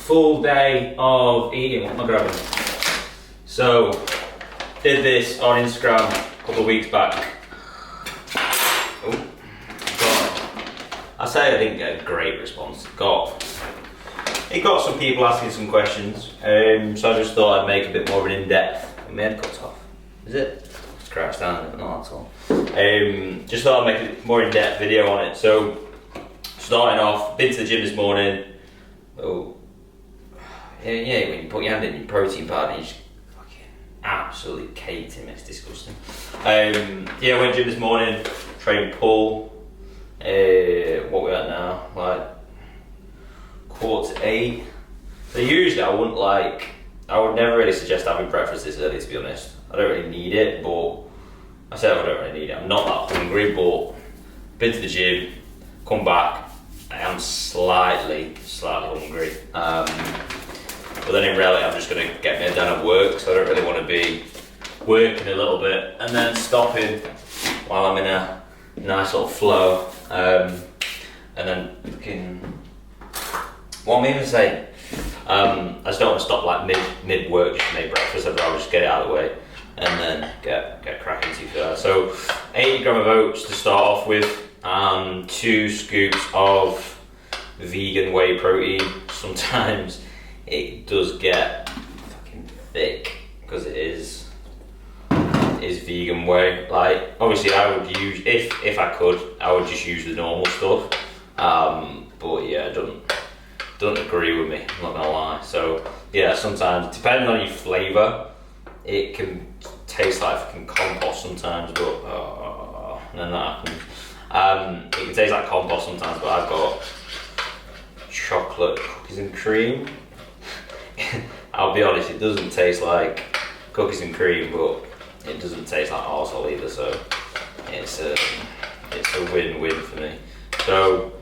full day of eating. What am I grabbing? So, did this on Instagram a couple of weeks back. Oh, I say I didn't get a great response. It got some people asking some questions, so I just thought I'd make a bit more of an in-depth. My head cuts off. Is it? It's crashed down, but not at all. Just thought I'd make a more in-depth video on it. So, starting off, been to the gym this morning. Oh, yeah, when you put your hand in your protein powder, you just fucking absolutely caked him. It's disgusting. Yeah, went to the gym this morning, trained pull. What we at now? Like 7:45. So usually I would never really suggest having breakfast this early, to be honest. I don't really need it, but I said I don't really need it. I'm not that hungry, but been to the gym, come back, I am slightly hungry. But then in reality I'm just going to get my head down at work, so I don't really want to be working a little bit and then stopping while I'm in a nice little flow. And then fucking, what am I even saying? I just don't want to stop like mid work just to make breakfast. I'd rather just get it out of the way and then get cracking to you. So 80 gram of oats to start off with, 2 scoops of vegan whey protein. Sometimes it does get fucking thick because it is vegan whey. Like obviously I would use, if I could, I would just use the normal stuff. But yeah, it doesn't agree with me, I'm not gonna lie. So yeah, sometimes depending on your flavour, it can taste like fucking compost sometimes, but then that happens. It can taste like compost sometimes, but I've got chocolate cookies and cream. I'll be honest, it doesn't taste like cookies and cream, but it doesn't taste like arsehole either, so it's a win-win for me. So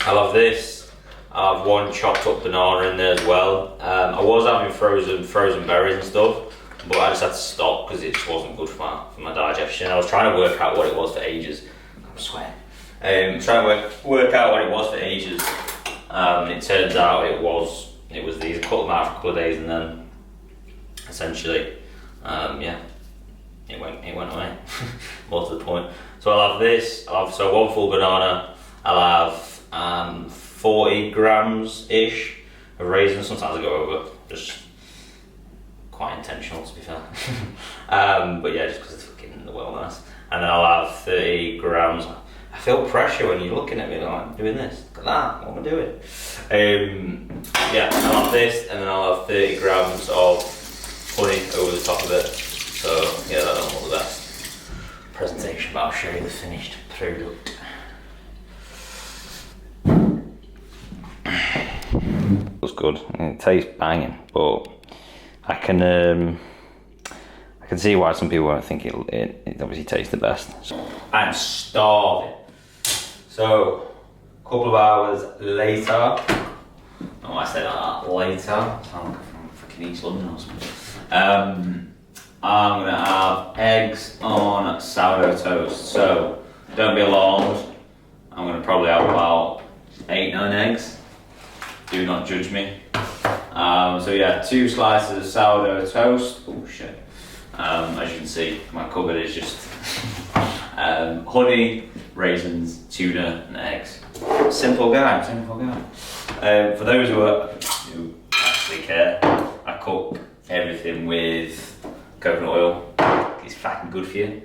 I'll have this. I'll have 1 chopped up banana in there as well. I was having frozen berries and stuff, but I just had to stop because it just wasn't good for my digestion. I was trying to work out what it was for ages. I'm sweating. Trying to work out what it was for ages. And it turns out it was these. I cut them out for a couple of days and then essentially, yeah, it went away. More to the point. So I'll have this. I'll have 1 full banana. I'll have 40 grams ish of raisins. Sometimes I go over, just quite intentional to be fair. But yeah, just because it's fucking the well nice. And then I'll have 30 grams. I feel pressure when you're looking at me like doing this. Look at that, what am I doing? Yeah, I'll have this, and then I'll have 30 grams of honey over the top of it. So yeah, that's not the best presentation, but I'll show you the finished product. Looks good. It tastes banging, but I can see why some people won't think it obviously tastes the best. So, I'm starving. So a couple of hours later, I say that later, I sound like I'm from fucking East London or something. I'm gonna have eggs on sourdough toast. So don't be alarmed. I'm gonna probably have about 8-9 eggs. Do not judge me. So yeah, 2 slices of sourdough toast. Oh shit. As you can see, my cupboard is just honey, raisins, tuna, and eggs. Simple guy. For those who actually care, I cook everything with coconut oil. It's fucking good for you.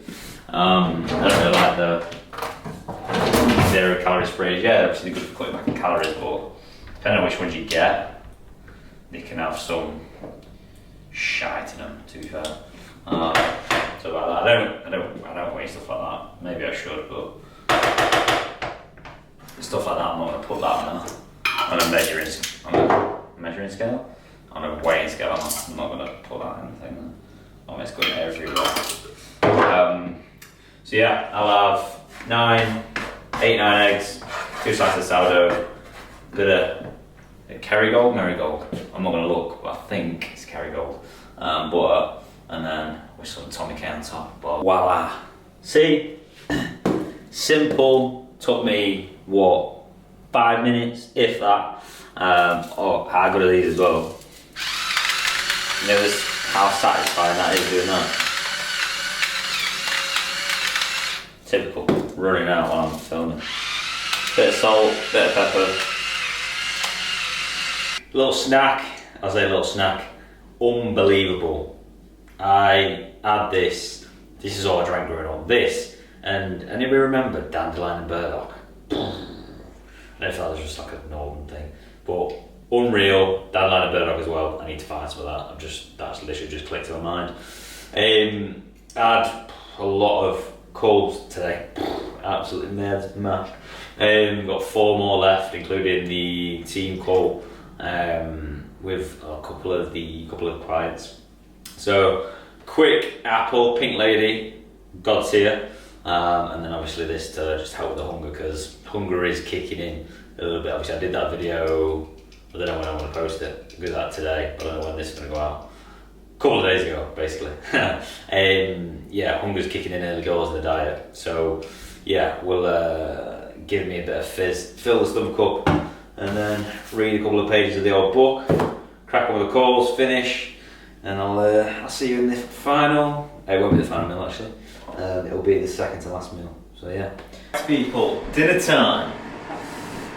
I don't really like the 0 calorie sprays. Yeah, they're obviously good for cutting back in calories, but depending on which ones you get, they can have some shite in them, to be fair. So about that, I don't waste stuff like that. Maybe I should, but stuff like that, I'm not gonna put that on a measuring scale, on a weighing scale. I'm not gonna put that in the thing. It's going everywhere. So yeah, I'll have 8-9 eggs, 2 slices of sourdough, bit of Kerrygold, Marigold. I'm not gonna look, but I think it's Kerrygold. Butter, and then with some Tommy K on top. But voila! See, simple. Took me 5 minutes, if that. Oh, how good are these as well? You know this, how satisfying that is doing that. Typical, running out while I'm filming. Bit of salt, bit of pepper. Little snack, I'll say a little snack. Unbelievable. I had this is all I drank growing up. This, and anybody remember Dandelion and Burdock? I don't know if that was just like a northern thing, but unreal. Dandelion and Burdock as well. I need to find some of that. That's literally just clicked to my mind. I had a lot of calls today. Absolutely mashed. Got 4 more left, including the team call with a couple of clients. So quick apple, pink lady, God's here, and then obviously this to just help with the hunger, because hunger is kicking in a little bit. Obviously I did that video, I don't know when I'm going to post it. I'll do that today, I don't know when this is going to go out. A couple of days ago, basically. Yeah, hunger's kicking in early goals in the diet. So yeah, we'll give me a bit of fizz, fill the stomach up, and then read a couple of pages of the old book, crack on with the calls, finish, and I'll see you in the final. It won't be the final meal actually. It'll be the second to last meal. So yeah. People, dinner time.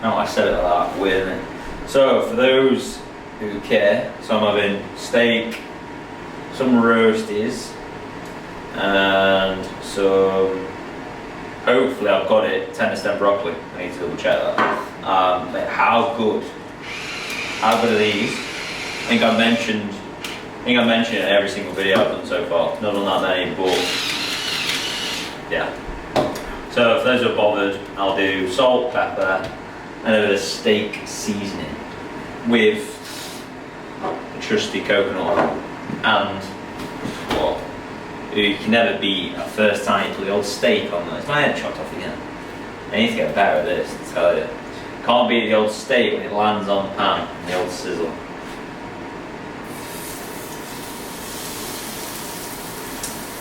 No, I said it like that, weird, isn't it? So for those who care, so I'm having steak, some roasties, and some, hopefully I've got it, tender stem broccoli. I need to double check that. But how good are these? I think I mentioned it in every single video I've done so far. Not on that many, but yeah. So for those who are bothered, I'll do salt, pepper, and a bit of steak seasoning with a trusty coconut oil. And what? You can never beat a first time you put the old steak on there. It's my head chopped off again. I need to get better at this, I tell you. Can't beat the old steak when it lands on the pan, the old sizzle.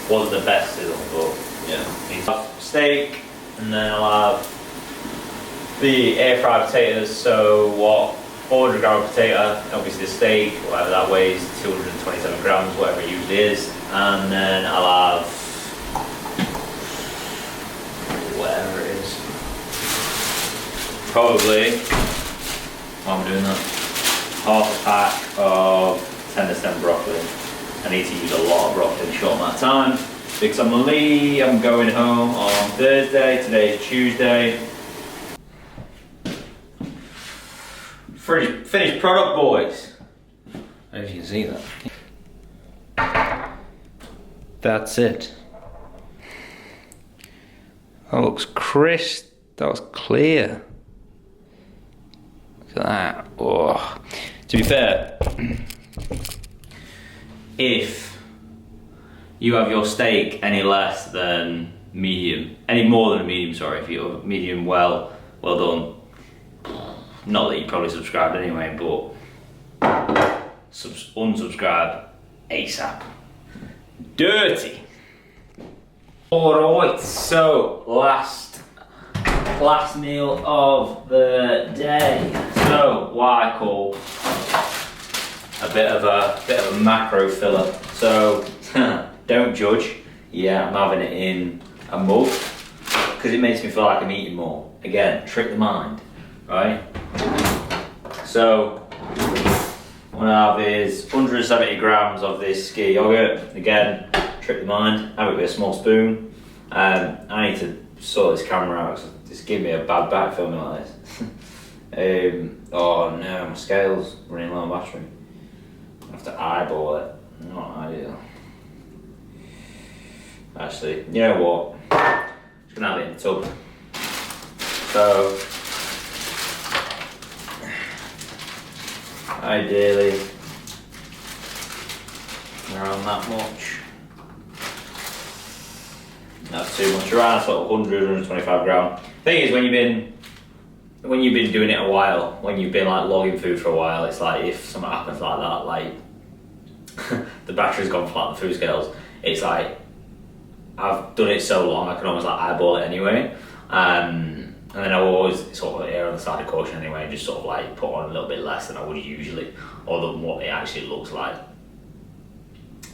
Wasn't the best sizzle, but yeah. I'll have steak, and then I'll have the air fried potatoes. So what? 400 gram of potato, obviously the steak, whatever that weighs, 227 grams, whatever it usually is. And then I'll have whatever it is. Probably, while I'm doing that, half a pack of tender stem broccoli. I need to use a lot of broccoli in a short amount of time because I'm going home on Thursday, today is Tuesday. Finished product, boys. I don't know if you can see that. That's it. That looks crisp. That was clear. Look at that. Oh. To be fair, if you have your steak any less than medium, any more than a medium, sorry, if you're medium well done. Not that you probably subscribed anyway, but unsubscribe ASAP. Dirty. Alright, so last meal of the day. So what I call a bit of a macro filler. So don't judge. Yeah, I'm having it in a mug because it makes me feel like I'm eating more. Again, trick the mind, right? So what I have is 170 grams of this ski yogurt. Again, trick the mind, have it with a small spoon. I need to sort this camera out because it's giving me a bad back filming like this. Oh no, my scale's running low on battery. I have to eyeball it, not ideal. Actually, you know what? I'm just gonna have it in the tub. So, ideally, around that much. Not too much, around sort of 100, 125 gram. Thing is, when you've been doing it a while, when you've been like logging food for a while, it's like if something happens like that, like the battery's gone flat on the food scales, it's like I've done it so long I can almost like eyeball it anyway. And then I will always sort of err on the side of caution anyway, and just sort of like put on a little bit less than I would usually, or than what it actually looks like.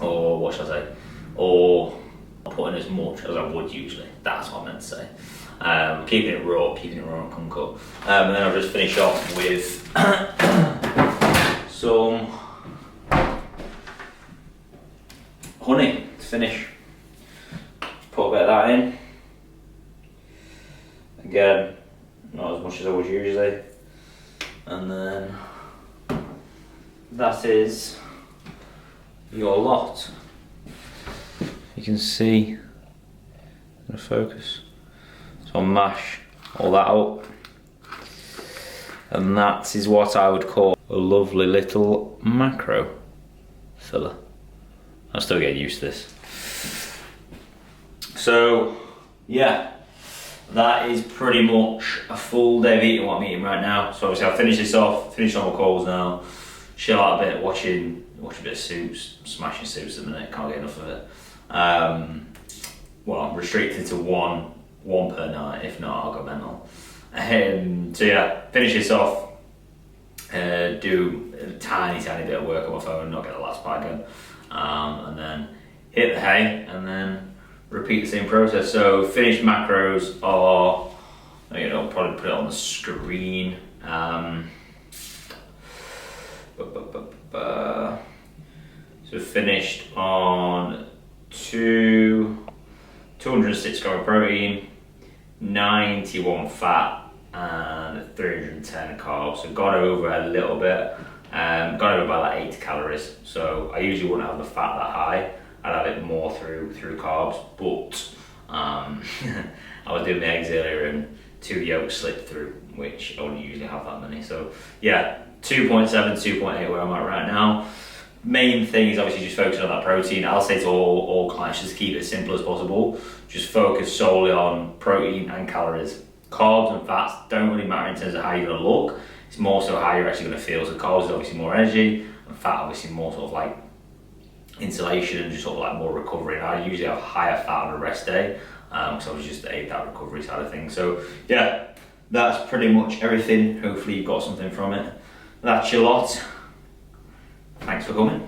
Or what should I say? Or put in as much as I would usually. That's what I meant to say. Keeping it raw and uncut. And then I'll just finish off with some honey to finish. Put a bit of that in. Again, not as much as I would usually. And then that is your lot. You can see in the focus. So I'll mash all that up. And that is what I would call a lovely little macro filler. I'm still getting used to this. So yeah, that is pretty much a full day of eating what I'm eating right now. So obviously I'll finish this off, finish on my calls now, chill out a bit, watching a bit of Suits, smashing Suits at the minute, can't get enough of it. Well, I'm restricted to one per night, if not I'll go mental. So yeah, finish this off, do a tiny bit of work on my phone, not get the last pack in, and then hit the hay, and then repeat the same process. So finished macros are, probably put it on the screen. So finished on 206 gram of protein, 91 fat, and 310 carbs. So gone over a little bit, gone over by like 80 calories. So I usually wouldn't have the fat that high. I'd have it more through carbs, but I was doing the eggs earlier and 2 yolks slipped through, which I wouldn't usually have that many. So yeah, 2.7, 2.8 where I'm at right now. Main thing is obviously just focusing on that protein. I'll say to all clients, just keep it as simple as possible. Just focus solely on protein and calories. Carbs and fats don't really matter in terms of how you're going to look. It's more so how you're actually going to feel. So carbs is obviously more energy, and fat obviously more sort of like insulation and just sort of like more recovery. And I usually have higher fat on a rest day, because I was just to aid that recovery side of things. So yeah, that's pretty much everything. Hopefully you've got something from it. That's your lot. Thanks for coming.